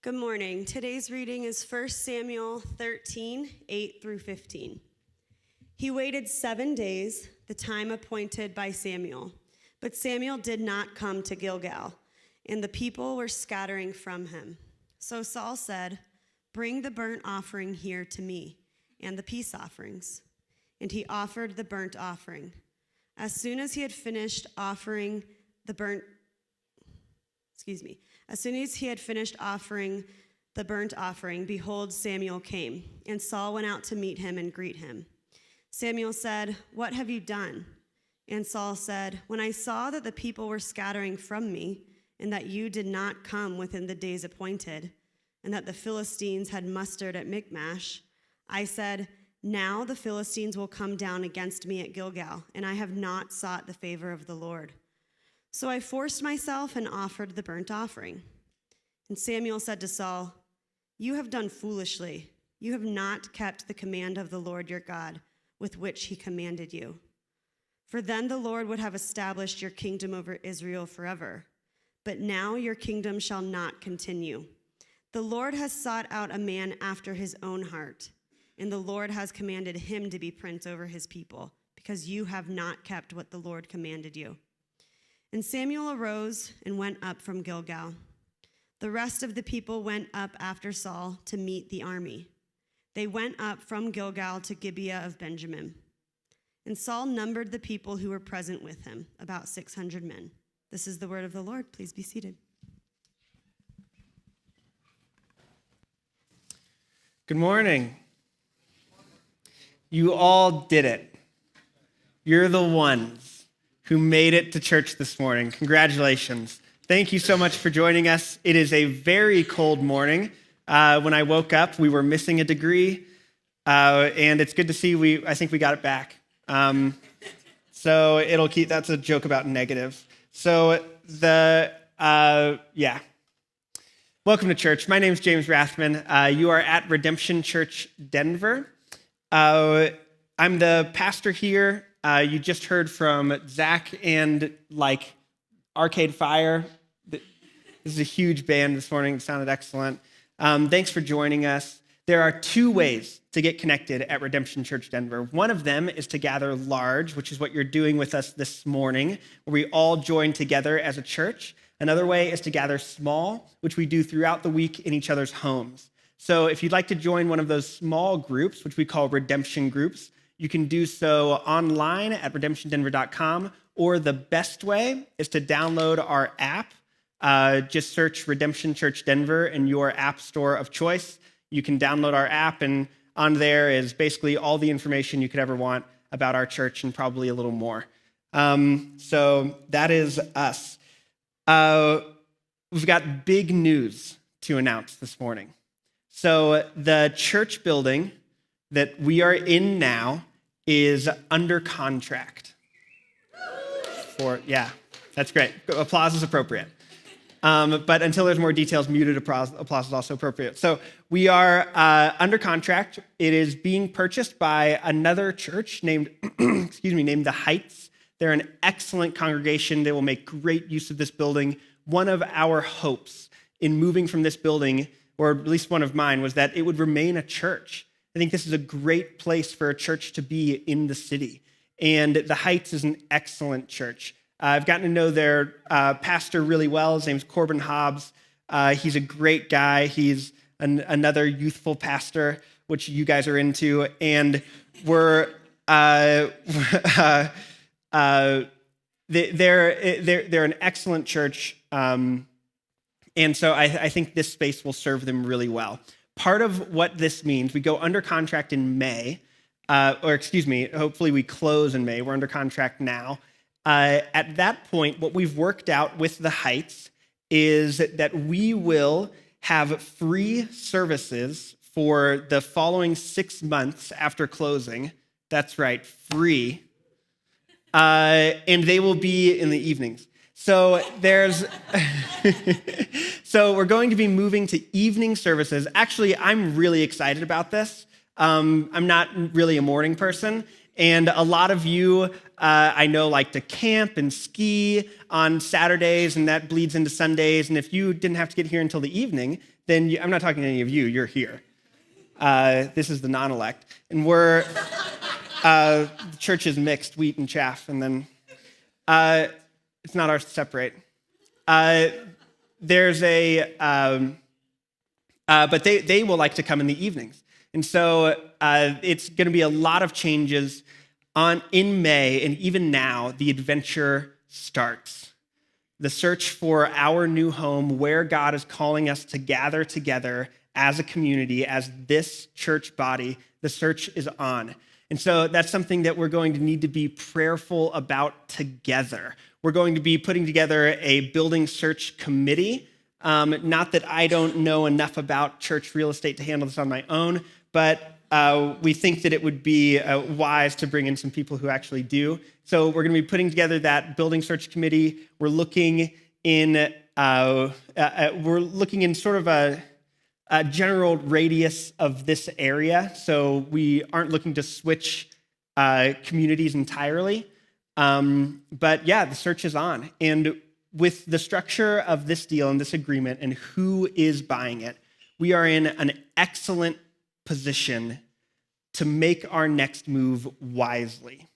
Good morning. Today's reading is 1 Samuel 13, 8 through 15. He waited 7 days, the time appointed by Samuel. But Samuel did not come to Gilgal, and the people were scattering from him. So Saul said, "Bring the burnt offering here to me, and the peace offerings." And he offered the burnt offering. As soon as he had finished offering the burnt offering, behold, Samuel came, and Saul went out to meet him and greet him. Samuel said, "What have you done?" And Saul said, "When I saw that the people were scattering from me, and that you did not come within the days appointed, and that the Philistines had mustered at Michmash, I said, 'Now the Philistines will come down against me at Gilgal, and I have not sought the favor of the Lord.' So I forced myself and offered the burnt offering." And Samuel said to Saul, "You have done foolishly. You have not kept the command of the Lord your God, with which he commanded you. For then the Lord would have established your kingdom over Israel forever. But now your kingdom shall not continue. The Lord has sought out a man after his own heart, and the Lord has commanded him to be prince over his people, because you have not kept what the Lord commanded you." And Samuel arose and went up from Gilgal. The rest of the people went up after Saul to meet the army. They went up from Gilgal to Gibeah of Benjamin. And Saul numbered the people who were present with him, about 600 men. This is the word of the Lord. Please be seated. Good morning. You all did it. You're the ones who made it to church this morning. Congratulations. Thank you so much for joining us. It is a very cold morning. When I woke up, we were missing a degree, and it's good to see I think we got it back. So that's a joke about negatives. So Welcome to church. My name is James Rathmann. You are at Redemption Church Denver. I'm the pastor here. You just heard from Zach and Arcade Fire. This is a huge band this morning. It sounded excellent. Thanks for joining us. There are two ways to get connected at Redemption Church Denver. One of them is to gather large, which is what you're doing with us this morning, where we all join together as a church. Another way is to gather small, which we do throughout the week in each other's homes. So if you'd like to join one of those small groups, which we call redemption groups, you can do so online at redemptiondenver.com, or the best way is to download our app. Just search Redemption Church Denver in your app store of choice. You can download our app, and on there is basically all the information you could ever want about our church and probably a little more. So that is us. We've got big news to announce this morning. So the church building that we are in now is under contract. That's great. Applause is appropriate. But until there's more details, muted applause is also appropriate. So we are under contract. It is being purchased by another church named The Heights. They're an excellent congregation. They will make great use of this building. One of our hopes in moving from this building, or at least one of mine, was that it would remain a church. I think this is a great place for a church to be in the city. And The Heights is an excellent church. I've gotten to know their pastor really well. His name's Corbin Hobbs. He's a great guy. He's another youthful pastor, which you guys are into. And they're an excellent church. And so I think this space will serve them really well. Part of what this means, we go under contract in May, hopefully we close in May. We're under contract now. At that point, what we've worked out with The Heights is that we will have free services for the following 6 months after closing. That's right, free. And they will be in the evenings. So so we're going to be moving to evening services. Actually, I'm really excited about this. I'm not really a morning person, And a lot of you, I know, like to camp and ski on Saturdays, and that bleeds into Sundays. And if you didn't have to get here until the evening, then I'm not talking to any of you, you're here. This is the non-elect. And the church is mixed, wheat and chaff, and then it's not ours to separate. But they will like to come in the evenings. And so it's going to be a lot of changes in May, and even now, the adventure starts. The search for our new home, where God is calling us to gather together as a community, as this church body, the search is on. And so that's something that we're going to need to be prayerful about together. We're going to be putting together a building search committee. Not that I don't know enough about church real estate to handle this on my own, but we think that it would be wise to bring in some people who actually do. So we're going to be putting together that building search committee. We're looking in sort of a general radius of this area. So we aren't looking to switch communities entirely. But yeah, the search is on. And with the structure of this deal and this agreement and who is buying it, we are in an excellent position to make our next move wisely.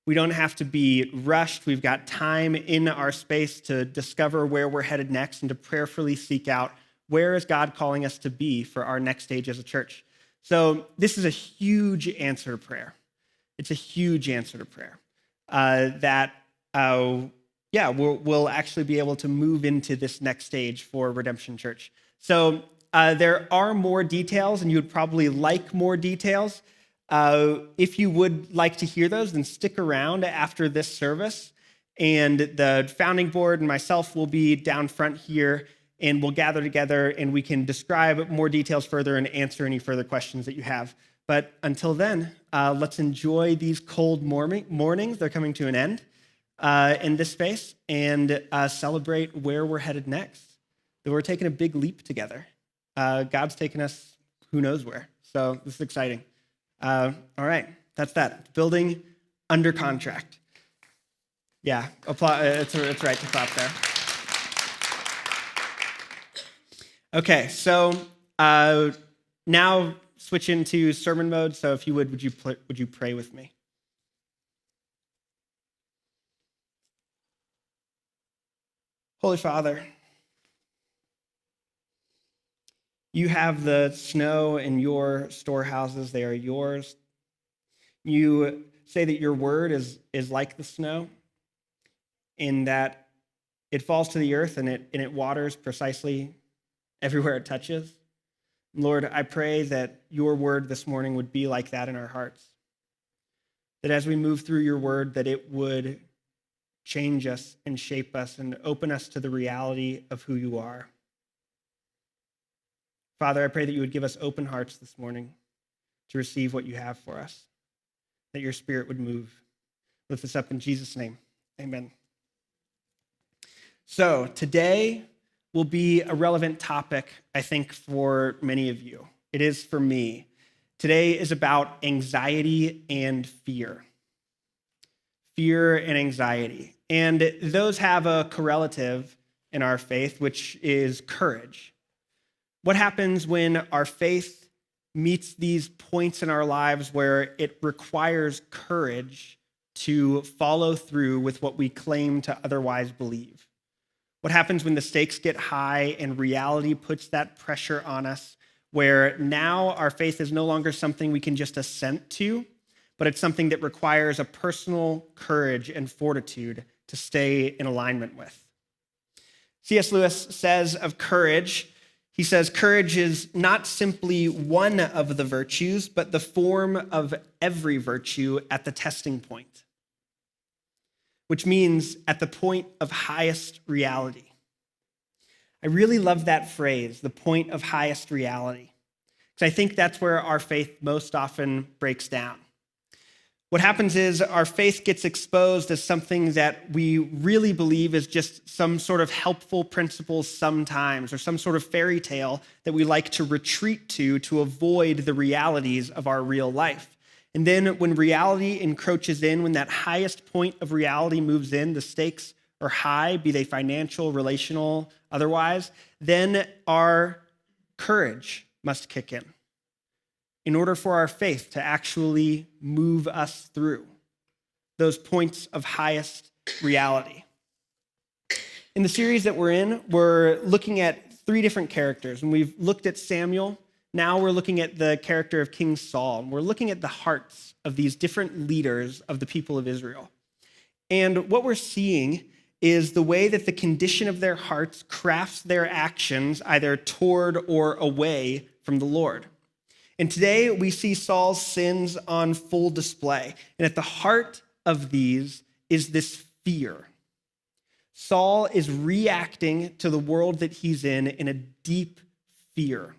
We don't have to be rushed. We've got time in our space to discover where we're headed next and to prayerfully seek out where is God calling us to be for our next stage as a church. So this is a huge answer to prayer. It's a huge answer to prayer we'll actually be able to move into this next stage for Redemption Church. So there are more details, and you would probably like more details. If you would like to hear those, then stick around after this service, and the founding board and myself will be down front here, and we'll gather together, and we can describe more details further and answer any further questions that you have. But until then, let's enjoy these cold mornings. They're coming to an end in this space, and celebrate where we're headed next. That we're taking a big leap together. God's taking us who knows where. So this is exciting. All right, that's that. Building under contract. Yeah, it's right to clap there. Okay, so now switch into sermon mode. So if you would you pray with me? Holy Father, you have the snow in your storehouses. They are yours. You say that your word is like the snow, in that it falls to the earth and it waters precisely everywhere it touches. Lord, I pray that your word this morning would be like that in our hearts. That as we move through your word, that it would change us and shape us and open us to the reality of who you are. Father, I pray that you would give us open hearts this morning to receive what you have for us, that your spirit would move. Lift this up in Jesus' name. Amen. So today will be a relevant topic, I think, for many of you. It is for me. Today is about anxiety and fear. Fear and anxiety. And those have a correlative in our faith, which is courage. What happens when our faith meets these points in our lives where it requires courage to follow through with what we claim to otherwise believe? What happens when the stakes get high and reality puts that pressure on us, where now our faith is no longer something we can just assent to, but it's something that requires a personal courage and fortitude to stay in alignment with? C.S. Lewis says of courage, he says, courage is not simply one of the virtues, but the form of every virtue at the testing point, which means at the point of highest reality. I really love that phrase, the point of highest reality, because I think that's where our faith most often breaks down. What happens is our faith gets exposed as something that we really believe is just some sort of helpful principle sometimes, or some sort of fairy tale that we like to retreat to avoid the realities of our real life. And then when reality encroaches in, when that highest point of reality moves in, the stakes are high, be they financial, relational, otherwise, then our courage must kick in order for our faith to actually move us through those points of highest reality. In the series that we're in, we're looking at 3 different characters, and we've looked at Samuel. Now we're looking at the character of King Saul, and we're looking at the hearts of these different leaders of the people of Israel. And what we're seeing is the way that the condition of their hearts crafts their actions either toward or away from the Lord. And today we see Saul's sins on full display. And at the heart of these is this fear. Saul is reacting to the world that he's in a deep fear.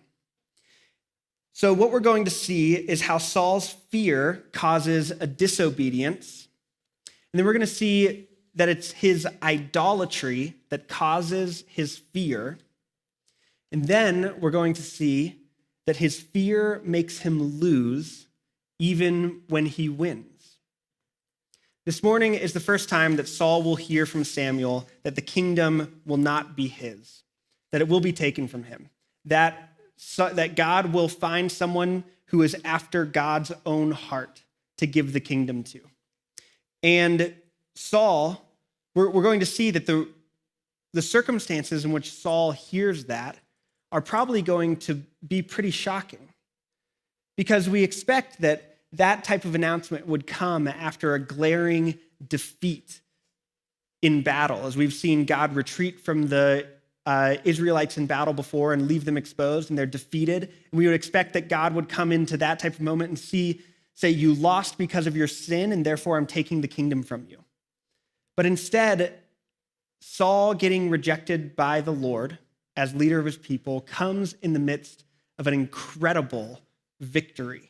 So what we're going to see is how Saul's fear causes a disobedience. And then we're going to see that it's his idolatry that causes his fear. And then we're going to see that his fear makes him lose even when he wins. This morning is the first time that Saul will hear from Samuel that the kingdom will not be his, that it will be taken from him, that God will find someone who is after God's own heart to give the kingdom to. And Saul, we're going to see that the circumstances in which Saul hears that are probably going to be pretty shocking, because we expect that type of announcement would come after a glaring defeat in battle, as we've seen God retreat from the Israelites in battle before and leave them exposed, and they're defeated. And we would expect that God would come into that type of moment and say, you lost because of your sin, and therefore I'm taking the kingdom from you. But instead, Saul getting rejected by the Lord as leader of his people comes in the midst of an incredible victory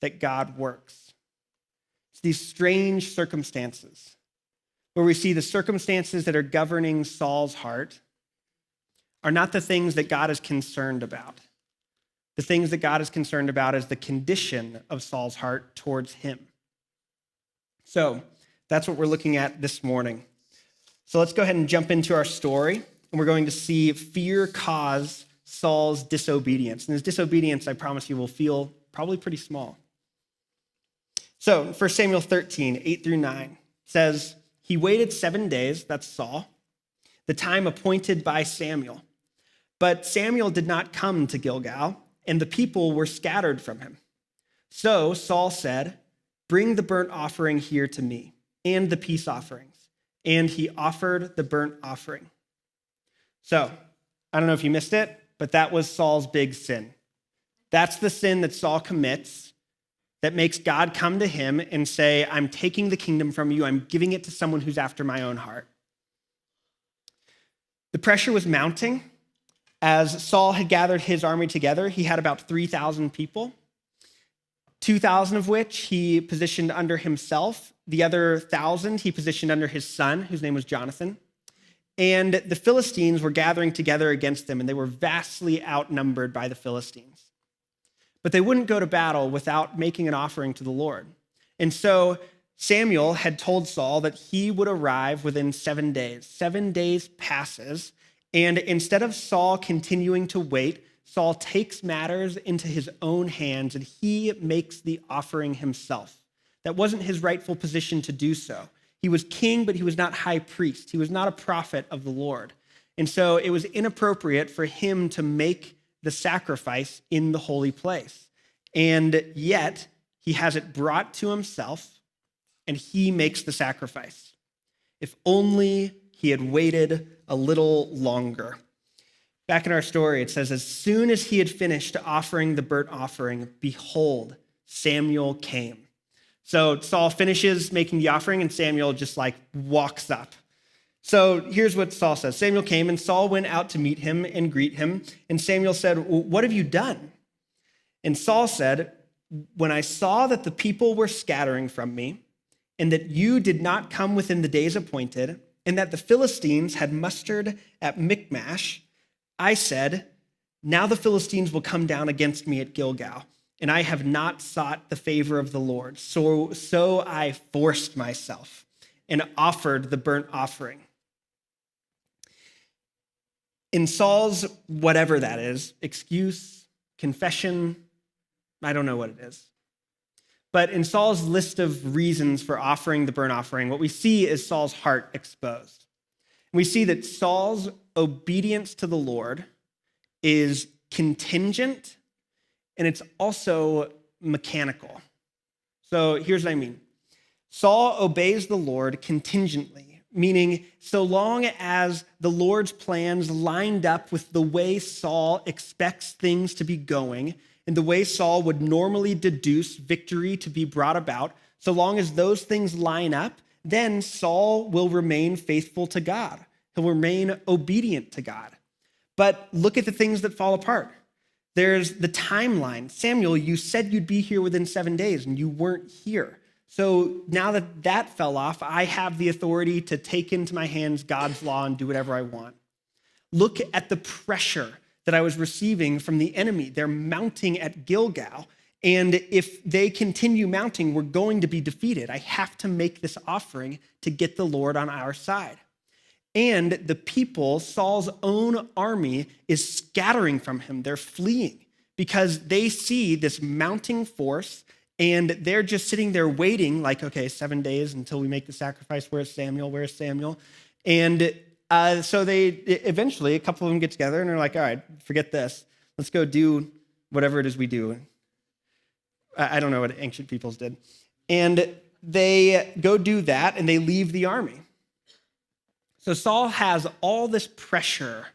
that God works. It's these strange circumstances where we see the circumstances that are governing Saul's heart are not the things that God is concerned about. The things that God is concerned about is the condition of Saul's heart towards him. So that's what we're looking at this morning. So let's go ahead and jump into our story, and we're going to see fear cause Saul's disobedience. And his disobedience, I promise you, will feel probably pretty small. So 1 Samuel 13, 8-9 says, he waited 7 days, that's Saul, the time appointed by Samuel. But Samuel did not come to Gilgal, and the people were scattered from him. So Saul said, bring the burnt offering here to me, and the peace offerings. And he offered the burnt offering. So, I don't know if you missed it, but that was Saul's big sin. That's the sin that Saul commits that makes God come to him and say, I'm taking the kingdom from you. I'm giving it to someone who's after my own heart. The pressure was mounting. As Saul had gathered his army together, he had about 3,000 people, 2,000 of which he positioned under himself. The other 1,000 he positioned under his son, whose name was Jonathan. And the Philistines were gathering together against them, and they were vastly outnumbered by the Philistines. But they wouldn't go to battle without making an offering to the Lord. And so Samuel had told Saul that he would arrive within 7 days. 7 days passes, and instead of Saul continuing to wait, Saul takes matters into his own hands, and he makes the offering himself. That wasn't his rightful position to do so. He was king, but he was not high priest. He was not a prophet of the Lord. And so it was inappropriate for him to make the sacrifice in the holy place. And yet he has it brought to himself, and he makes the sacrifice. If only he had waited a little longer. Back in our story, it says, as soon as he had finished offering the burnt offering, behold, Samuel came. So Saul finishes making the offering, and Samuel just walks up. So here's what Saul says. Samuel came, and Saul went out to meet him and greet him. And Samuel said, what have you done? And Saul said, when I saw that the people were scattering from me, and that you did not come within the days appointed, and that the Philistines had mustered at Michmash, I said, now the Philistines will come down against me at Gilgal. and I have not sought the favor of the Lord. So I forced myself and offered the burnt offering. In Saul's whatever that is, excuse, confession, I don't know what it is. But in Saul's list of reasons for offering the burnt offering, what we see is Saul's heart exposed. We see that Saul's obedience to the Lord is contingent, and it's also mechanical. So here's what I mean. Saul obeys the Lord contingently, meaning so long as the Lord's plans lined up with the way Saul expects things to be going, and the way Saul would normally deduce victory to be brought about, so long as those things line up, then Saul will remain faithful to God. He'll remain obedient to God. But look at the things that fall apart. There's the timeline. Samuel, you said you'd be here within 7 days, and you weren't here. So now that that fell off, I have the authority to take into my hands God's law and do whatever I want. Look at the pressure that I was receiving from the enemy. They're mounting at Gilgal, and if they continue mounting, we're going to be defeated. I have to make this offering to get the Lord on our side. And the people, Saul's own army, is scattering from him. They're fleeing because they see this mounting force, and they're just sitting there waiting like, okay, 7 days until we make the sacrifice. Where's Samuel? Where's Samuel? And so they eventually, a couple of them get together and they're like, all right, forget this. Let's go do whatever it is we do. I don't know what ancient peoples did. And they go do that and they leave the army. So Saul has all this pressure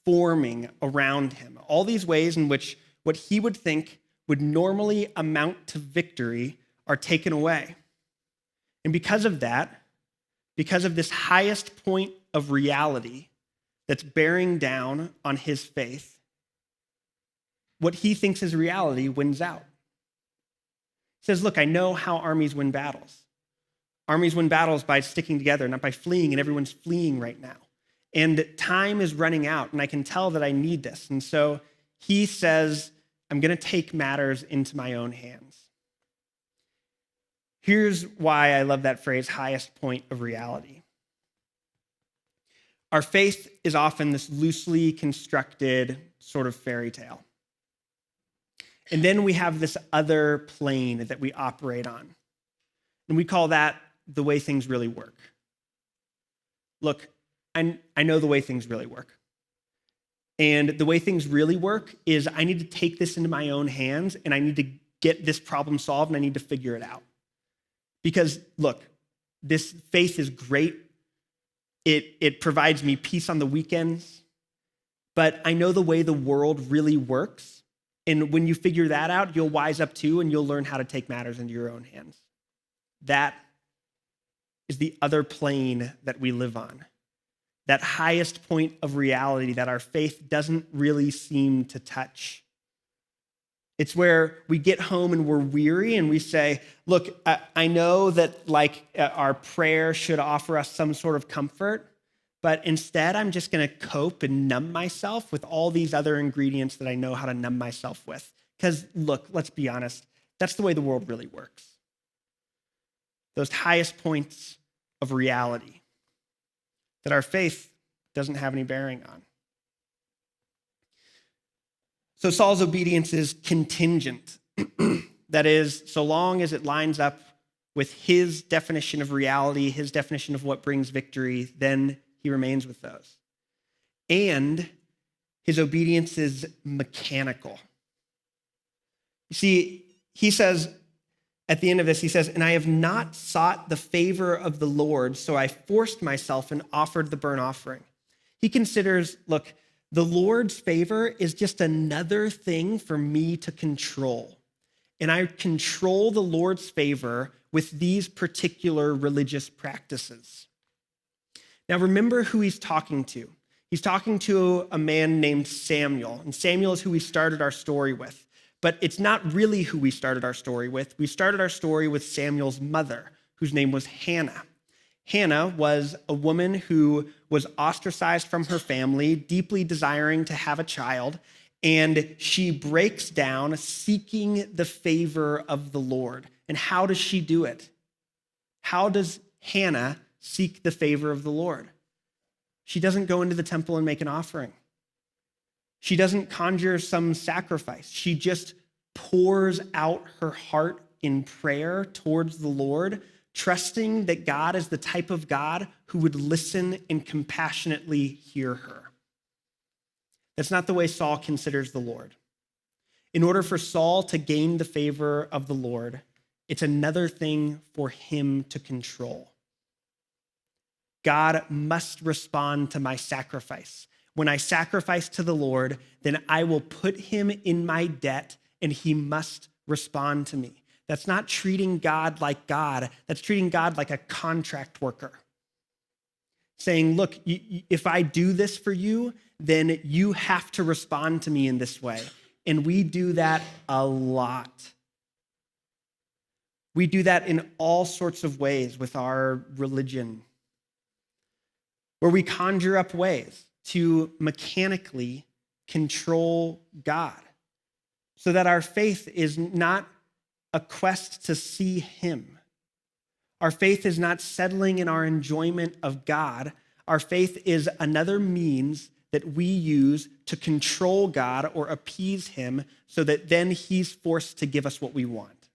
forming around him, all these ways in which what he would think would normally amount to victory are taken away. And because of that, because of this highest point of reality that's bearing down on his faith, what he thinks is reality wins out. He says, look, I know how armies win battles. Armies win battles by sticking together, not by fleeing, and everyone's fleeing right now. And time is running out, and I can tell that I need this. And so he says, I'm going to take matters into my own hands. Here's why I love that phrase, highest point of reality. Our faith is often this loosely constructed sort of fairy tale. And then we have this other plane that we operate on. And we call that the way things really work. Look, I know the way things really work. And the way things really work is I need to take this into my own hands and I need to get this problem solved and I need to figure it out. Because look, this faith is great. It provides me peace on the weekends, but I know the way the world really works. And when you figure that out, you'll wise up too and you'll learn how to take matters into your own hands. That is the other plane that we live on. That highest point of reality that our faith doesn't really seem to touch. It's where we get home and we're weary and we say, look, I know that our prayer should offer us some sort of comfort, but instead I'm just going to cope and numb myself with all these other ingredients that I know how to numb myself with. Because look, let's be honest, that's the way the world really works. Those highest points of reality that our faith doesn't have any bearing on. So Saul's obedience is contingent. That is, so long as it lines up with his definition of reality, his definition of what brings victory, then he remains with those. And his obedience is mechanical. You see, he says, at the end of this, he says, and I have not sought the favor of the Lord, so I forced myself and offered the burnt offering. He considers, look, the Lord's favor is just another thing for me to control. And I control the Lord's favor with these particular religious practices. Now remember who he's talking to. He's talking to a man named Samuel, and Samuel is who we started our story with. But it's not really who we started our story with. We started our story with Samuel's mother, whose name was Hannah. Hannah was a woman who was ostracized from her family, deeply desiring to have a child. and she breaks down seeking the favor of the Lord. And how does she do it? How does Hannah seek the favor of the Lord? She doesn't go into the temple and make an offering. She doesn't conjure some sacrifice. She just pours out her heart in prayer towards the Lord, trusting that God is the type of God who would listen and compassionately hear her. That's not the way Saul considers the Lord. In order for Saul to gain the favor of the Lord, it's another thing for him to control. God must respond to my sacrifice. When I sacrifice to the Lord, then I will put him in my debt and he must respond to me. That's not treating God like God. That's treating God like a contract worker. Saying, look, if I do this for you, then you have to respond to me in this way. And we do that a lot. We do that in all sorts of ways with our religion, where we conjure up ways to mechanically control God so that our faith is not a quest to see him. Our faith is not settling in our enjoyment of God. Our faith is another means that we use to control God or appease him so that then he's forced to give us what we want.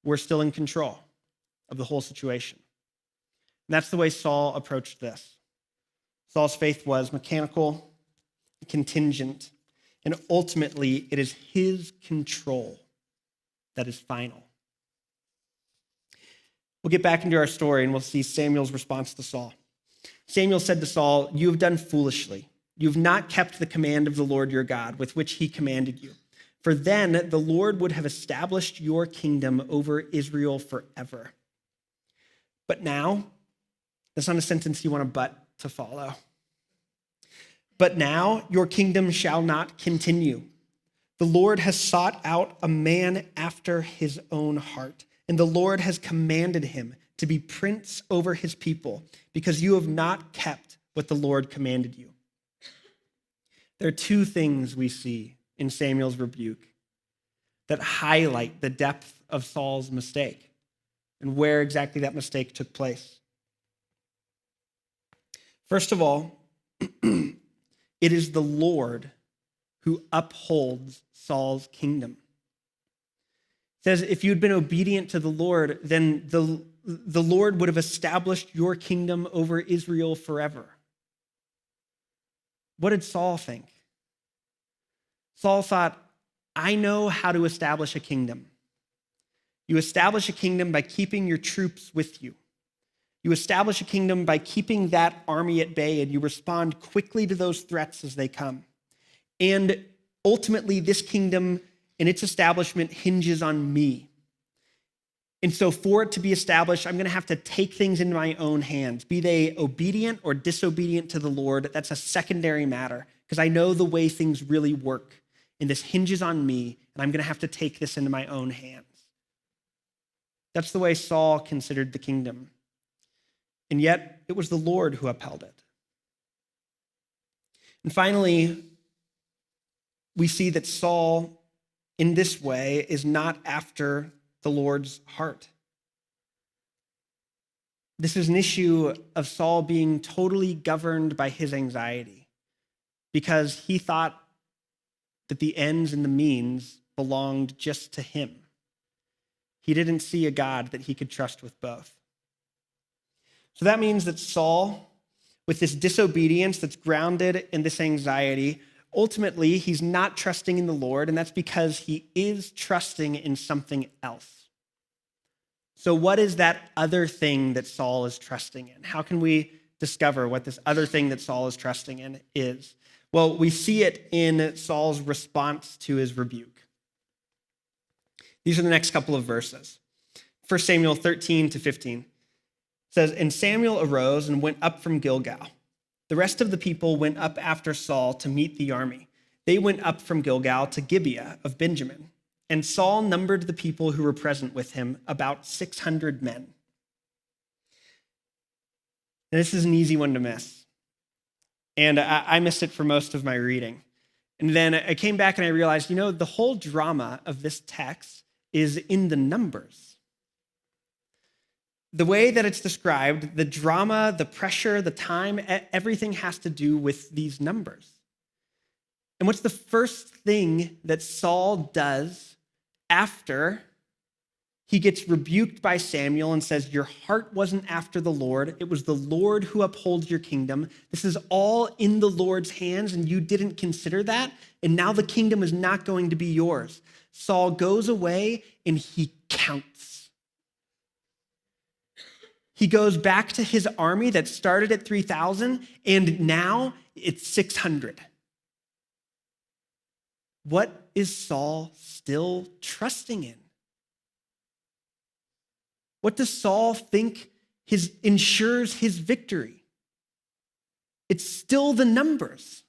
We're still in control of the whole situation. And that's the way Saul approached this. Saul's faith was mechanical, contingent, and ultimately it is his control that is final. We'll get back into our story and we'll see Samuel's response to Saul. Samuel said to Saul, "You have done foolishly. You have not kept the command of the Lord your God with which he commanded you. For then the Lord would have established your kingdom over Israel forever." But now, that's not a sentence you want a but to follow. But now your kingdom shall not continue. The Lord has sought out a man after his own heart, and the Lord has commanded him to be prince over his people, because you have not kept what the Lord commanded you. There are two things we see in Samuel's rebuke that highlight the depth of Saul's mistake and where exactly that mistake took place. First of all, it is the Lord who upholds Saul's kingdom. It says, if you'd been obedient to the Lord, then the Lord would have established your kingdom over Israel forever. What did Saul think? Saul thought, I know how to establish a kingdom. You establish a kingdom by keeping your troops with you. You establish a kingdom by keeping that army at bay, and you respond quickly to those threats as they come. And ultimately, this kingdom and its establishment hinges on me. And so for it to be established, I'm going to have to take things into my own hands. Be they obedient or disobedient to the Lord, that's a secondary matter, because I know the way things really work. And this hinges on me, and I'm going to have to take this into my own hands. That's the way Saul considered the kingdom. And yet, it was the Lord who upheld it. And finally, we see that Saul, in this way, is not after the Lord's heart. This is an issue of Saul being totally governed by his anxiety because he thought that the ends and the means belonged just to him. He didn't see a God that he could trust with both. So that means that Saul, with this disobedience that's grounded in this anxiety, ultimately he's not trusting in the Lord, and that's because he is trusting in something else. So what is that other thing that Saul is trusting in? How can we discover what this other thing that Saul is trusting in is? Well, we see it in Saul's response to his rebuke. These are the next couple of verses. 1 Samuel 13-15 says, "And Samuel arose and went up from Gilgal. The rest of the people went up after Saul to meet the army. They went up from Gilgal to Gibeah of Benjamin. And Saul numbered the people who were present with him, about 600 men." And this is an easy one to miss. and I missed it for most of my reading. And then I came back and I realized, the whole drama of this text is in the numbers. The way that it's described, the drama, the pressure, the time, everything has to do with these numbers. And what's the first thing that Saul does after he gets rebuked by Samuel and says, your heart wasn't after the Lord. It was the Lord who upholds your kingdom. This is all in the Lord's hands, and you didn't consider that. And now the kingdom is not going to be yours. Saul goes away and he counts. He goes back to his army that started at 3,000, and now it's 600. What is Saul still trusting in? What does Saul think ensures his victory? It's still the numbers.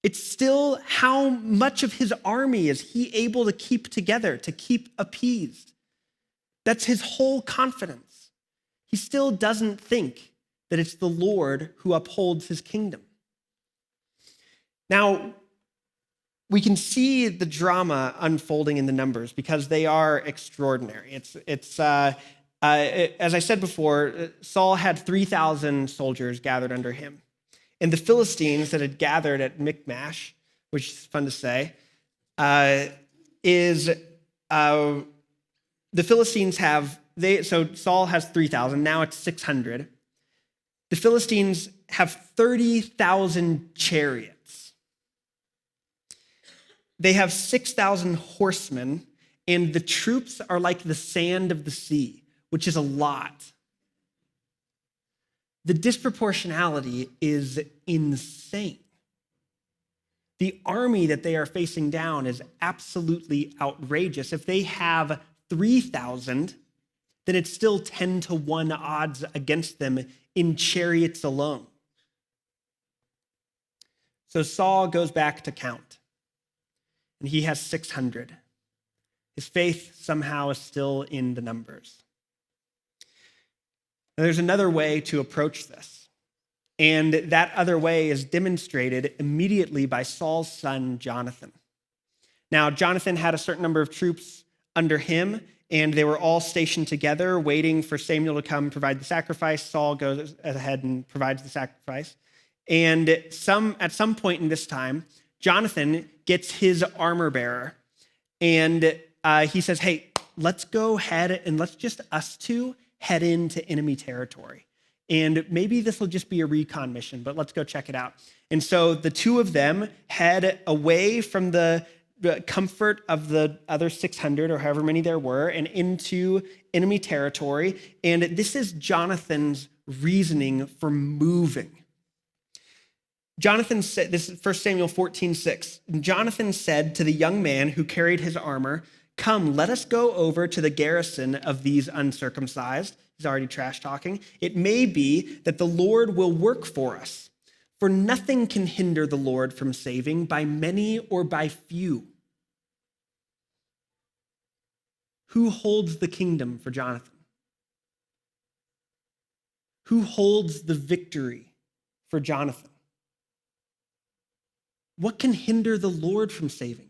It's still how much of his army is he able to keep together, to keep appeased. That's his whole confidence. He still doesn't think that it's the Lord who upholds his kingdom. Now, we can see the drama unfolding in the numbers because they are extraordinary. As I said before, Saul had 3,000 soldiers gathered under him. And the Philistines that had gathered at Michmash, which is fun to say, the Philistines so Saul has 3,000, now it's 600. The Philistines have 30,000 chariots. They have 6,000 horsemen, and the troops are like the sand of the sea, which is a lot. The disproportionality is insane. The army that they are facing down is absolutely outrageous. If they have 3,000, then it's still 10-1 odds against them in chariots alone. So Saul goes back to count, and he has 600. His faith somehow is still in the numbers. Now, there's another way to approach this, and that other way is demonstrated immediately by Saul's son, Jonathan. Now, Jonathan had a certain number of troops under him, and they were all stationed together, waiting for Samuel to come provide the sacrifice. Saul goes ahead and provides the sacrifice. And at some point in this time, Jonathan gets his armor bearer, and he says, hey, let's go ahead and let's just us two head into enemy territory. And maybe this will just be a recon mission, but let's go check it out. And so the two of them head away from the comfort of the other 600 or however many there were and into enemy territory. And this is Jonathan's reasoning for moving. Jonathan said, this is 1 Samuel 14:6. Jonathan said to the young man who carried his armor, come, let us go over to the garrison of these uncircumcised. He's already trash talking. It may be that the Lord will work for us, for nothing can hinder the Lord from saving by many or by few. Who holds the kingdom for Jonathan? Who holds the victory for Jonathan? What can hinder the Lord from saving?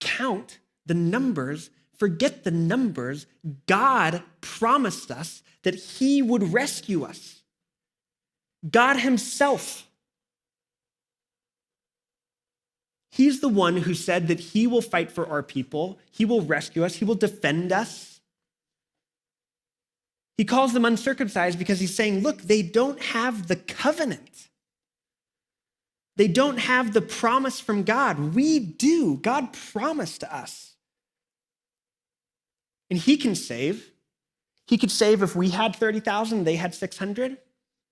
Count the numbers, forget the numbers. God promised us that he would rescue us. God himself. He's the one who said that he will fight for our people. He will rescue us. He will defend us. He calls them uncircumcised because he's saying, look, they don't have the covenant. They don't have the promise from God. We do. God promised us. And he can save. He could save if we had 30,000, they had 600.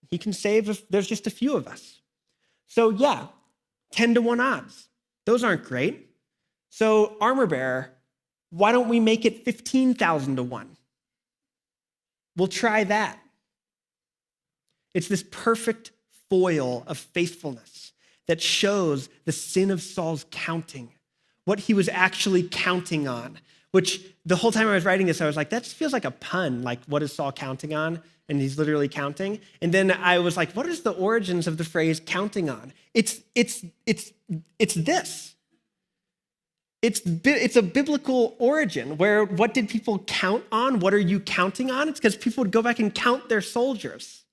He can save if there's just a few of us. So yeah, 10-1 odds. Those aren't great. So armor bearer, why don't we make it 15,000-1? We'll try that. It's this perfect foil of faithfulness that shows the sin of Saul's counting, what he was actually counting on, which the whole time I was writing this, I was like, that just feels like a pun. Like, what is Saul counting on? And he's literally counting. And then I was like, what is the origins of the phrase counting on? It's this. It's a biblical origin where what did people count on? What are you counting on? It's because people would go back and count their soldiers.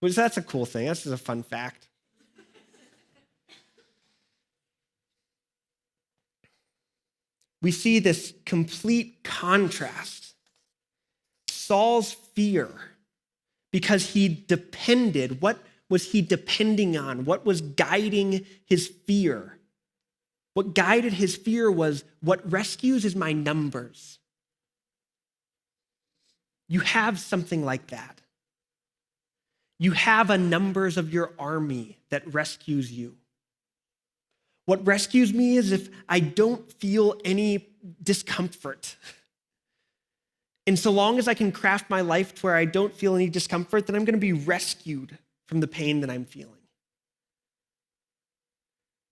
Which that's a cool thing. That's just a fun fact. We see this complete contrast. Saul's fear, because he depended. What was he depending on? What was guiding his fear? What guided his fear was, what rescues is my numbers. You have something like that. You have a numbers of your army that rescues you. What rescues me is if I don't feel any discomfort. And so long as I can craft my life to where I don't feel any discomfort, then I'm going to be rescued from the pain that I'm feeling.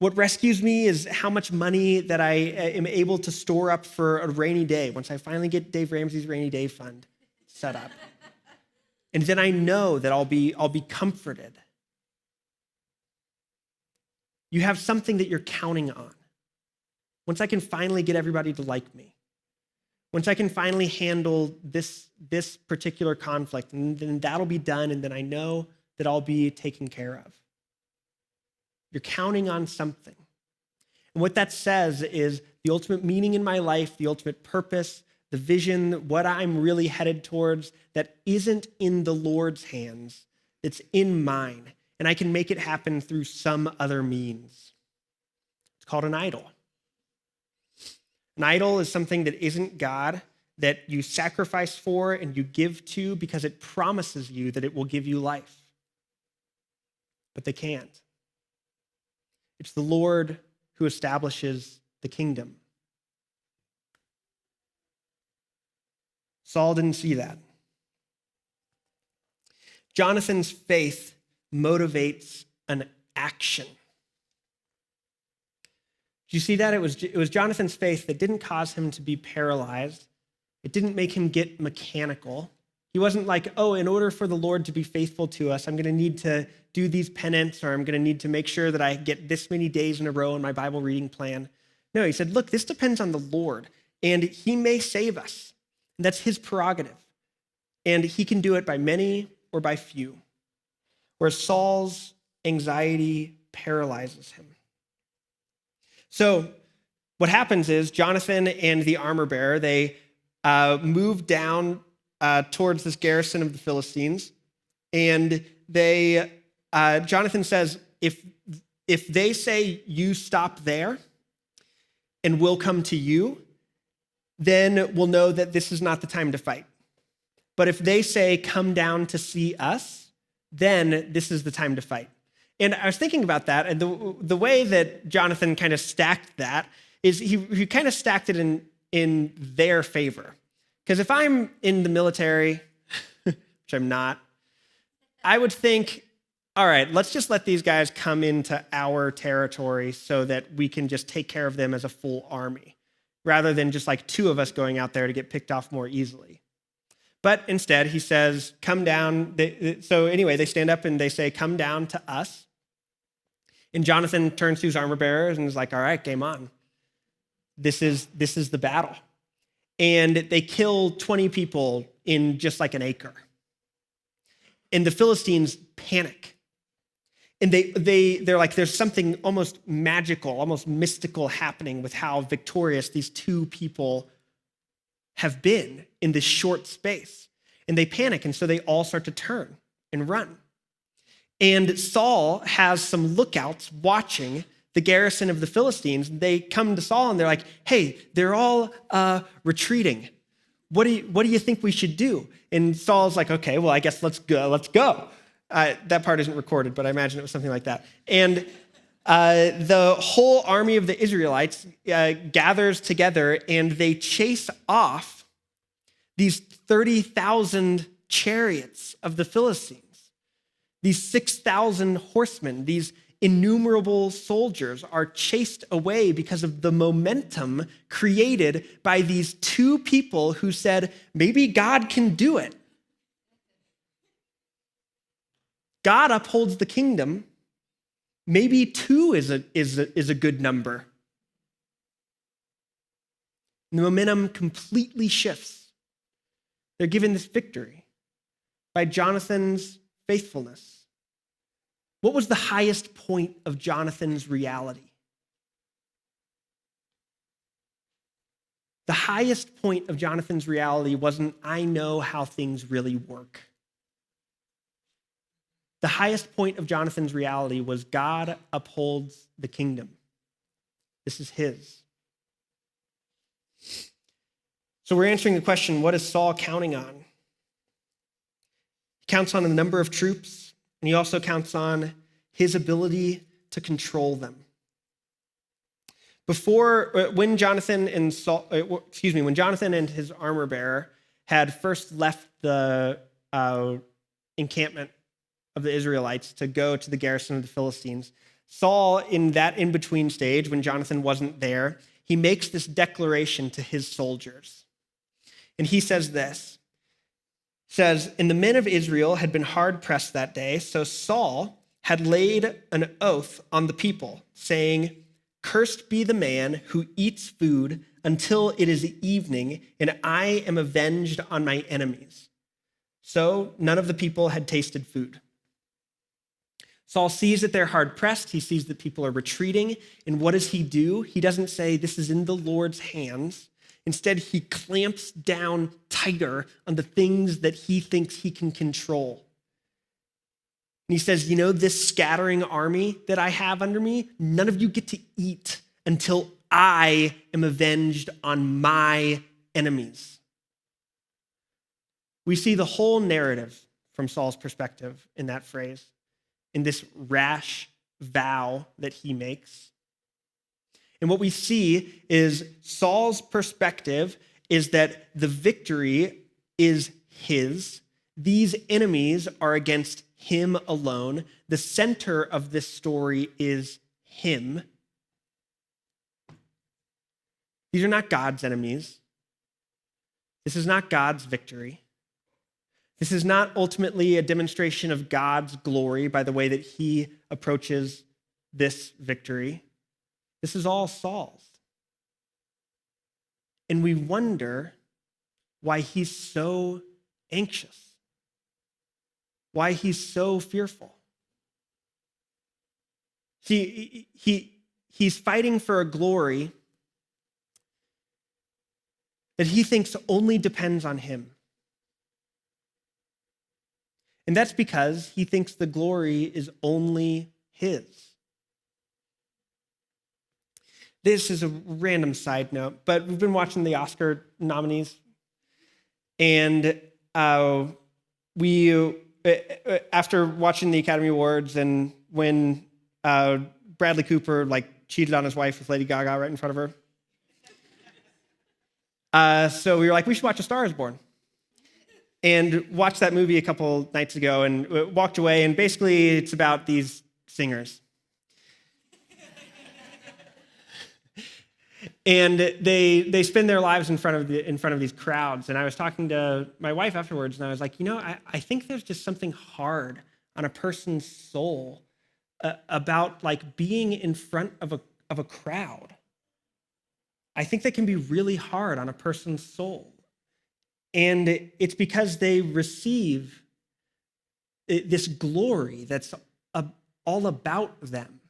What rescues me is how much money that I am able to store up for a rainy day once I finally get Dave Ramsey's rainy day fund set up. And then I know that I'll be comforted. You have something that you're counting on. Once I can finally get everybody to like me, once I can finally handle this particular conflict, and then that'll be done, and then I know that I'll be taken care of. You're counting on something. And what that says is the ultimate meaning in my life, the ultimate purpose, the vision, what I'm really headed towards, that isn't in the Lord's hands, it's in mine. And I can make it happen through some other means. It's called an idol. An idol is something that isn't God, that you sacrifice for and you give to because it promises you that it will give you life. But they can't. It's the Lord who establishes the kingdom. Saul didn't see that. Jonathan's faith motivates an action. Do you see that? It was Jonathan's faith that didn't cause him to be paralyzed. It didn't make him get mechanical. He wasn't like, oh, in order for the Lord to be faithful to us, I'm going to need to do these penance, or I'm going to need to make sure that I get this many days in a row in my Bible reading plan. No, he said, look, this depends on the Lord, and he may save us. And that's his prerogative. And he can do it by many or by few. Whereas Saul's anxiety paralyzes him. So what happens is Jonathan and the armor bearer, they move down towards this garrison of the Philistines. And Jonathan says, if they say you stop there and we'll come to you, then we'll know that this is not the time to fight. But if they say, come down to see us, then this is the time to fight. And I was thinking about that, and the way that Jonathan kind of stacked that is he kind of stacked it in their favor. Because if I'm in the military, which I'm not, I would think, all right, let's just let these guys come into our territory so that we can just take care of them as a full army, rather than just like two of us going out there to get picked off more easily. But instead, he says, come down. So anyway, they stand up and they say, come down to us. And Jonathan turns to his armor bearers and is like, all right, game on. This is the battle. And they kill 20 people in just like an acre. And the Philistines panic. And they're like, there's something almost magical, almost mystical happening with how victorious these two people have been in this short space. And they panic, and so they all start to turn and run. And Saul has some lookouts watching the garrison of the Philistines. They come to Saul and they're like, hey, they're all retreating. What do you think we should do? And Saul's like, okay, well, I guess let's go. That part isn't recorded, but I imagine it was something like that. And the whole army of the Israelites gathers together, and they chase off these 30,000 chariots of the Philistines, these 6,000 horsemen, these innumerable soldiers are chased away because of the momentum created by these two people who said, maybe God can do it. God upholds the kingdom. Maybe two is a good number. And the momentum completely shifts. They're given this victory by Jonathan's faithfulness. What was the highest point of Jonathan's reality? The highest point of Jonathan's reality wasn't, I know how things really work. The highest point of Jonathan's reality was God upholds the kingdom. This is his. So we're answering the question, what is Saul counting on? He counts on the number of troops, and he also counts on his ability to control them. When Jonathan and his armor bearer had first left the encampment of the Israelites to go to the garrison of the Philistines, Saul, in that in-between stage, when Jonathan wasn't there, he makes this declaration to his soldiers. And he says this, and the men of Israel had been hard pressed that day, so Saul had laid an oath on the people, saying, cursed be the man who eats food until it is evening, and I am avenged on my enemies. So none of the people had tasted food. Saul sees that they're hard pressed. He sees that people are retreating. And what does he do? He doesn't say, this is in the Lord's hands. Instead, he clamps down tighter on the things that he thinks he can control. And he says, this scattering army that I have under me, none of you get to eat until I am avenged on my enemies. We see the whole narrative from Saul's perspective in that phrase, in this rash vow that he makes. And what we see is Saul's perspective is that the victory is his. These enemies are against him alone. The center of this story is him. These are not God's enemies. This is not God's victory. This is not ultimately a demonstration of God's glory by the way that he approaches this victory. This is all Saul's. And we wonder why he's so anxious, why he's so fearful. See, he's fighting for a glory that he thinks only depends on him. And that's because he thinks the glory is only his. This is a random side note, but we've been watching the Oscar nominees. And we, after watching the Academy Awards and when Bradley Cooper cheated on his wife with Lady Gaga right in front of her. So we were like, we should watch A Star is Born. And watched that movie a couple nights ago and walked away, and basically it's about these singers. And they spend their lives in front of these crowds. And I was talking to my wife afterwards, and I was like, I think there's just something hard on a person's soul about being in front of a crowd. I think that can be really hard on a person's soul. And it's because they receive this glory that's all about them.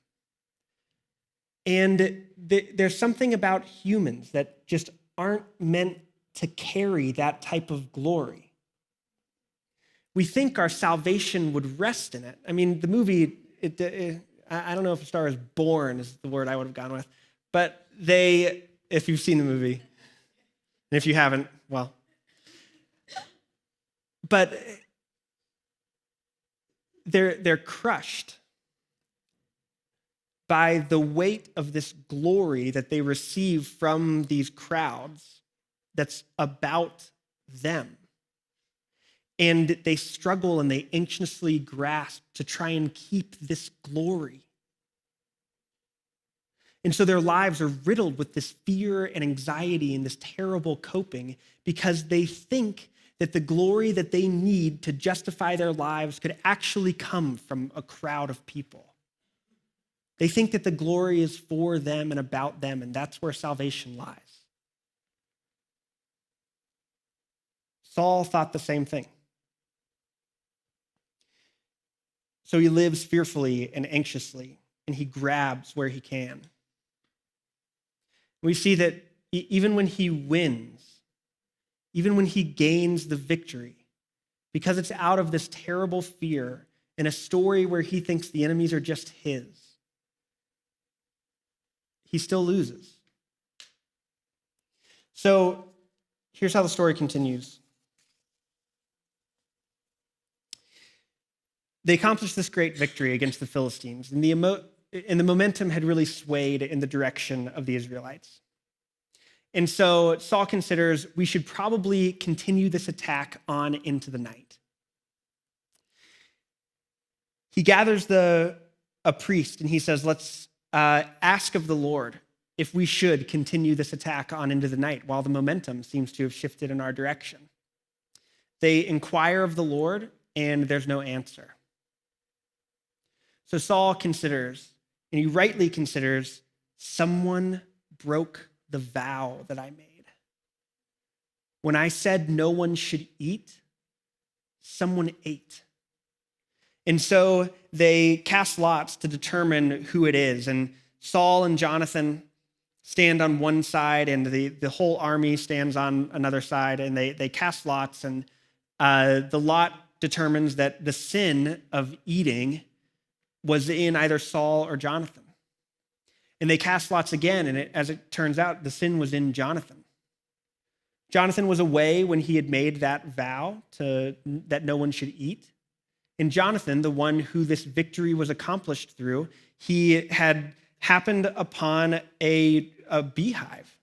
And there's something about humans that just aren't meant to carry that type of glory. We think our salvation would rest in it. I mean, the movie, I don't know if A Star is Born is the word I would have gone with, but if you've seen the movie, and if you haven't, well. But they're crushed by the weight of this glory that they receive from these crowds that's about them. And they struggle and they anxiously grasp to try and keep this glory. And so their lives are riddled with this fear and anxiety and this terrible coping because they think that the glory that they need to justify their lives could actually come from a crowd of people. They think that the glory is for them and about them, and that's where salvation lies. Saul thought the same thing. So he lives fearfully and anxiously, and he grabs where he can. We see that even when he wins, even when he gains the victory, because it's out of this terrible fear and a story where he thinks the enemies are just his, he still loses. So here's how the story continues. They accomplished this great victory against the Philistines, and the momentum had really swayed in the direction of the Israelites. And so Saul considers we should probably continue this attack on into the night. He gathers a priest and he says, let's ask of the Lord if we should continue this attack on into the night while the momentum seems to have shifted in our direction. They inquire of the Lord and there's no answer. So Saul considers, and he rightly considers, someone broke the vow that I made. When I said no one should eat, someone ate. And so they cast lots to determine who it is. And Saul and Jonathan stand on one side, and the whole army stands on another side, and they cast lots. And the lot determines that the sin of eating was in either Saul or Jonathan. And they cast lots again, and as it turns out, the sin was in Jonathan. Jonathan was away when he had made that vow that no one should eat. And Jonathan, the one who this victory was accomplished through, he had happened upon a beehive.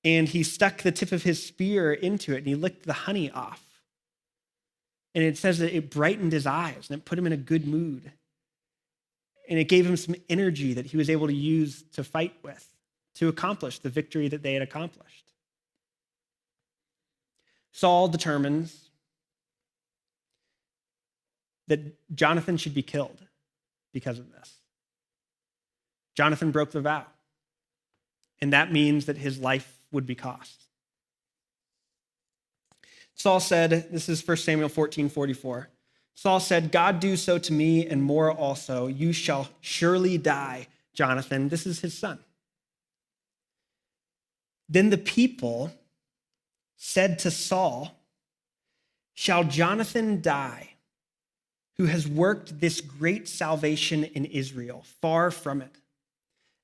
And he stuck the tip of his spear into it, and he licked the honey off. And it says that it brightened his eyes, and it put him in a good mood. And it gave him some energy that he was able to use to fight with, to accomplish the victory that they had accomplished. Saul determines that Jonathan should be killed because of this. Jonathan broke the vow, and that means that his life would be cost. Saul said, this is 1 Samuel 14:44. Saul said, God do so to me and more also. You shall surely die, Jonathan. This is his son. Then the people said to Saul, shall Jonathan die, who has worked this great salvation in Israel? Far from it.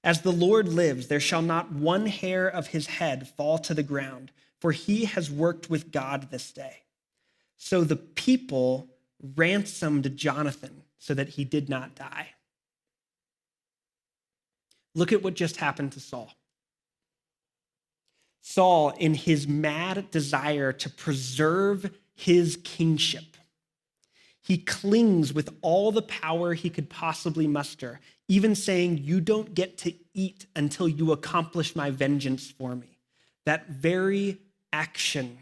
As the Lord lives, there shall not one hair of his head fall to the ground, for he has worked with God this day. So the people ransomed Jonathan so that he did not die. Look at what just happened to Saul. Saul, in his mad desire to preserve his kingship, he clings with all the power he could possibly muster, even saying, you don't get to eat until you accomplish my vengeance for me. That very action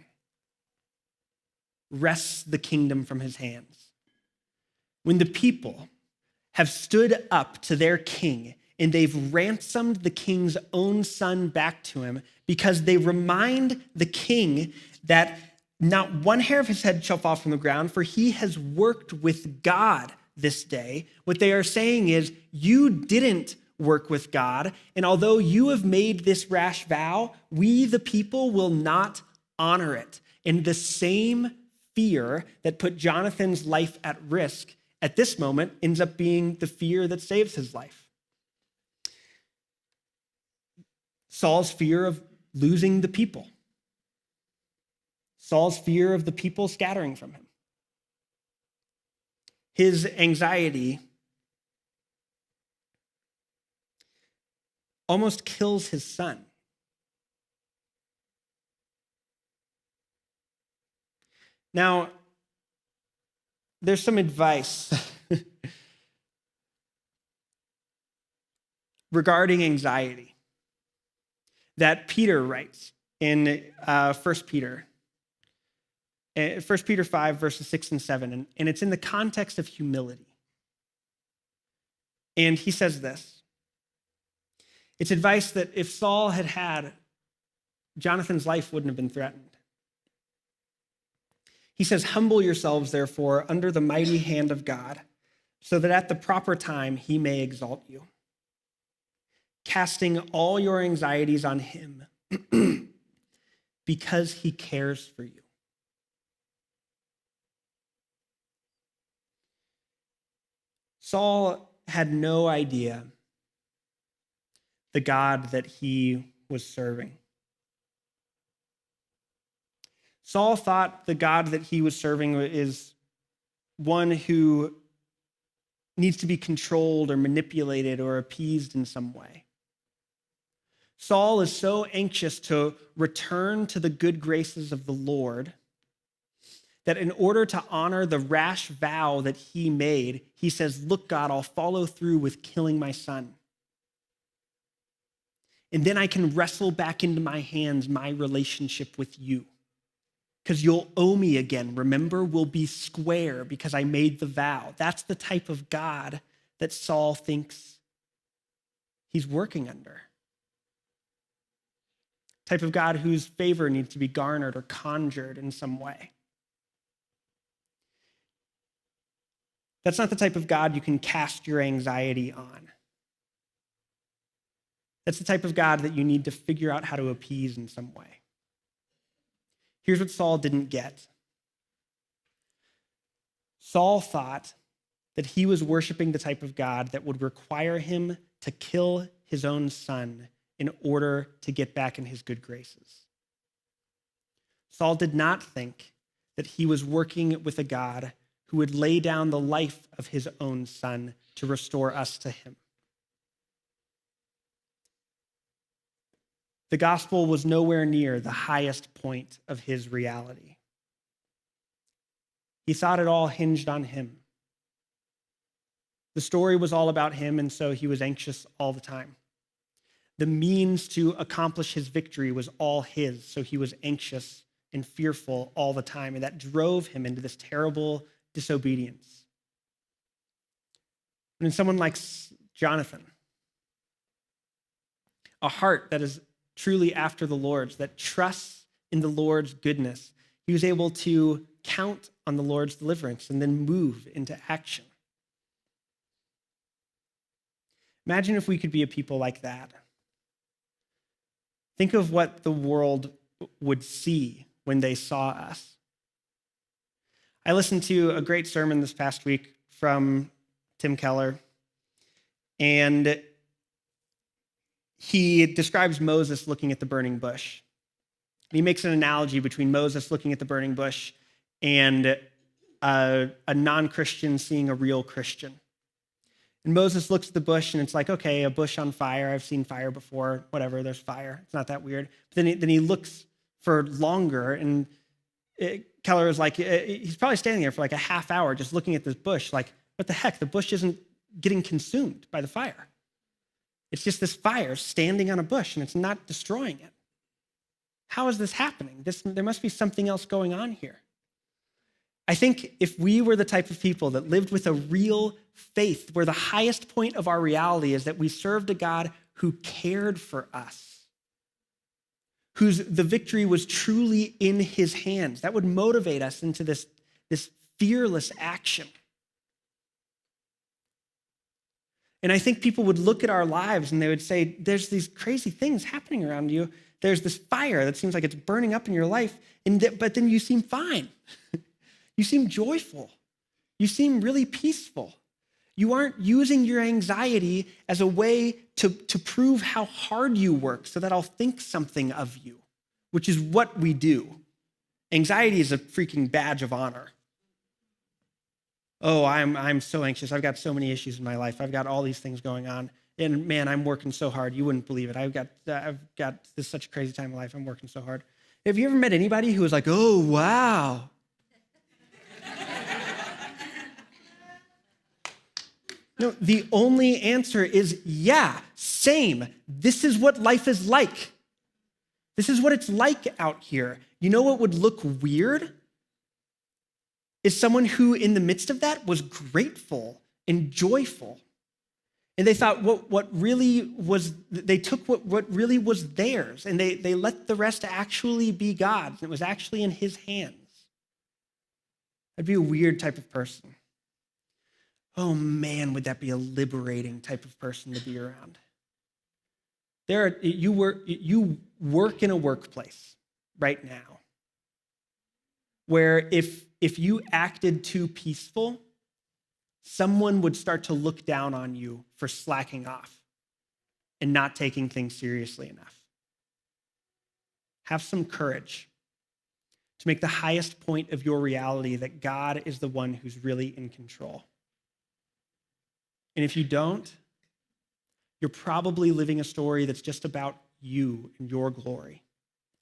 wrests the kingdom from his hands. When the people have stood up to their king and they've ransomed the king's own son back to him because they remind the king that not one hair of his head shall fall from the ground, for he has worked with God this day. What they are saying is, you didn't work with God, and although you have made this rash vow, we, the people, will not honor it. And the same fear that put Jonathan's life at risk at this moment ends up being the fear that saves his life. Saul's fear of losing the people. Saul's fear of the people scattering from him. His anxiety almost kills his son. Now, there's some advice regarding anxiety that Peter writes in 1 Peter. 1 Peter 5, verses 6 and 7, and it's in the context of humility. And he says this. It's advice that if Saul had had, Jonathan's life wouldn't have been threatened. He says, "Humble yourselves, therefore, under the mighty hand of God, so that at the proper time he may exalt you, casting all your anxieties on him because he cares for you." Saul had no idea the God that he was serving. Saul thought the God that he was serving is one who needs to be controlled or manipulated or appeased in some way. Saul is so anxious to return to the good graces of the Lord that in order to honor the rash vow that he made, he says, "Look, God, I'll follow through with killing my son. And then I can wrestle back into my hands my relationship with you. Because you'll owe me again. Remember, we'll be square because I made the vow." That's the type of God that Saul thinks he's working under. Type of God whose favor needs to be garnered or conjured in some way. That's not the type of God you can cast your anxiety on. That's the type of God that you need to figure out how to appease in some way. Here's what Saul didn't get. Saul thought that he was worshiping the type of God that would require him to kill his own son in order to get back in his good graces. Saul did not think that he was working with a God who would lay down the life of his own son to restore us to him. The gospel was nowhere near the highest point of his reality. He thought it all hinged on him. The story was all about him, and so he was anxious all the time. The means to accomplish his victory was all his, so he was anxious and fearful all the time, and that drove him into this terrible disobedience. And in someone like Jonathan, a heart that is truly after the Lord's, that trusts in the Lord's goodness, he was able to count on the Lord's deliverance and then move into action. Imagine if we could be a people like that. Think of what the world would see when they saw us. I listened to a great sermon this past week from Tim Keller, and he describes Moses looking at the burning bush. He makes an analogy between Moses looking at the burning bush and a non-Christian seeing a real Christian. And Moses looks at the bush, and it's like, okay, a bush on fire. I've seen fire before. Whatever, there's fire. It's not that weird. But then he looks for longer, and Keller is like, he's probably standing there for like a half hour just looking at this bush, like, what the heck? The bush isn't getting consumed by the fire. It's just this fire standing on a bush, and it's not destroying it. How is this happening? There must be something else going on here. I think if we were the type of people that lived with a real faith, where the highest point of our reality is that we served a God who cared for us, the victory was truly in his hands, that would motivate us into this fearless action. And I think people would look at our lives and they would say, there's these crazy things happening around you. There's this fire that seems like it's burning up in your life, but then you seem fine. You seem joyful. You seem really peaceful. You aren't using your anxiety as a way to prove how hard you work so that I'll think something of you, which is what we do. Anxiety is a freaking badge of honor. Oh, I'm so anxious. I've got so many issues in my life. I've got all these things going on. And man, I'm working so hard. You wouldn't believe it. I've got this such a crazy time of life. I'm working so hard. Have you ever met anybody who was like, oh, wow? No, the only answer is, yeah, Same. This is what life is like. This is what it's like out here. You know what would look weird? Is someone who, in the midst of that, was grateful and joyful. And they thought they took what really was theirs, and they let the rest actually be God's, and it was actually in his hands. That'd be a weird type of person. Oh man, would that be a liberating type of person to be around? You work in a workplace right now where if you acted too peaceful, someone would start to look down on you for slacking off and not taking things seriously enough. Have some courage to make the highest point of your reality that God is the one who's really in control. And if you don't, you're probably living a story that's just about you and your glory,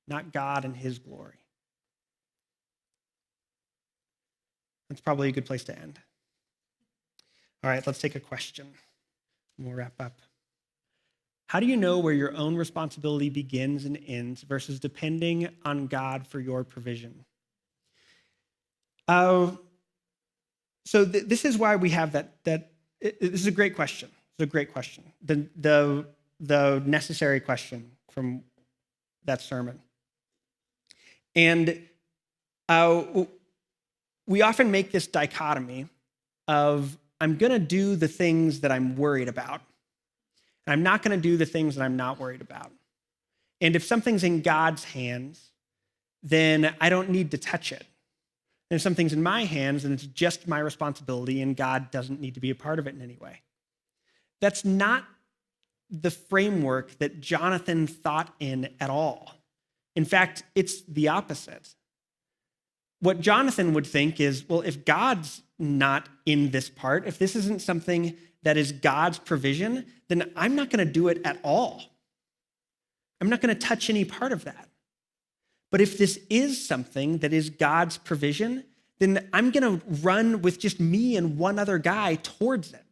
not God and his glory. That's probably a good place to end. All right, let's take a question and we'll wrap up. How do you know where your own responsibility begins and ends versus depending on God for your provision? This is why we have that. This is a great question. It's a great question. The necessary question from that sermon. And we often make this dichotomy of I'm going to do the things that I'm worried about, and I'm not going to do the things that I'm not worried about. And if something's in God's hands, then I don't need to touch it. And if something's in my hands, then it's just my responsibility, and God doesn't need to be a part of it in any way. That's not the framework that Jonathan thought in at all. In fact, it's the opposite. What Jonathan would think is, well, if God's not in this part, if this isn't something that is God's provision, then I'm not going to do it at all. I'm not going to touch any part of that. But if this is something that is God's provision, then I'm going to run with just me and one other guy towards it.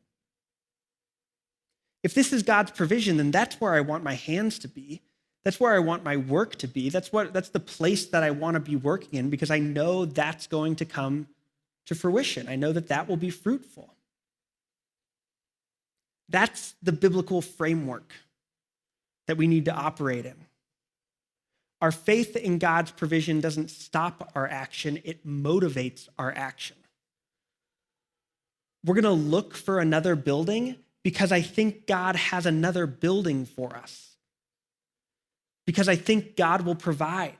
If this is God's provision, then that's where I want my hands to be. That's where I want my work to be. That's the place that I want to be working in, because I know that's going to come to fruition. I know that will be fruitful. That's the biblical framework that we need to operate in. Our faith in God's provision doesn't stop our action, it motivates our action. We're going to look for another building because I think God has another building for us. Because I think God will provide.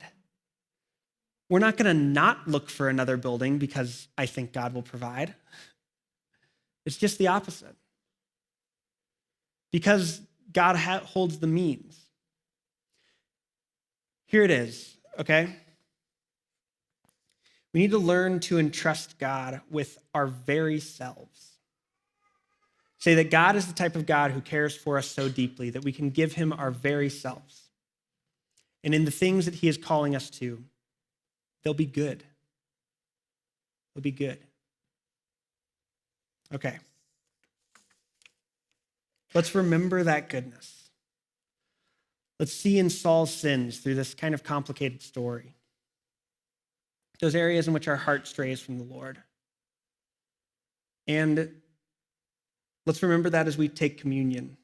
We're not going to not look for another building because I think God will provide. It's just the opposite. Because God holds the means. Here it is, okay? We need to learn to entrust God with our very selves. Say that God is the type of God who cares for us so deeply that we can give him our very selves. And in the things that he is calling us to, they'll be good. They'll be good. Okay. Let's remember that goodness. Let's see in Saul's sins through this kind of complicated story. Those areas in which our heart strays from the Lord. And let's remember that as we take communion.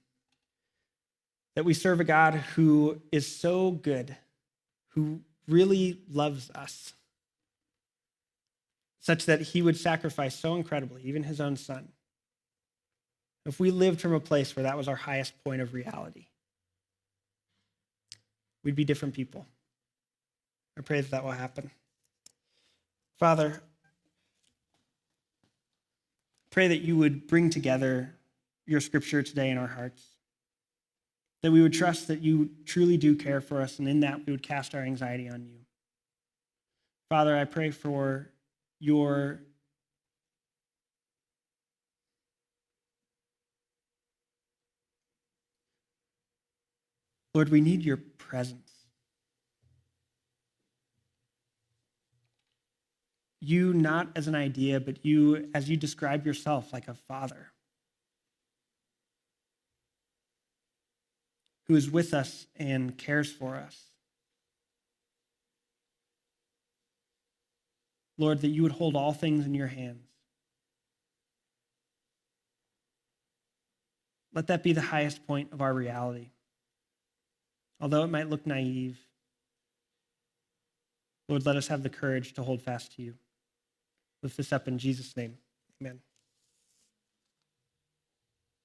That we serve a God who is so good, who really loves us, such that he would sacrifice so incredibly, even his own son. If we lived from a place where that was our highest point of reality, we'd be different people. I pray that will happen. Father, pray that you would bring together your scripture today in our hearts. That we would trust that you truly do care for us, and in that we would cast our anxiety on you. Father, I pray for your Lord, we need your presence. You not as an idea, but you as you describe yourself like a father. who is with us and cares for us. Lord, that you would hold all things in your hands. Let that be the highest point of our reality. Although it might look naive, Lord, let us have the courage to hold fast to you. Lift this up in Jesus' name.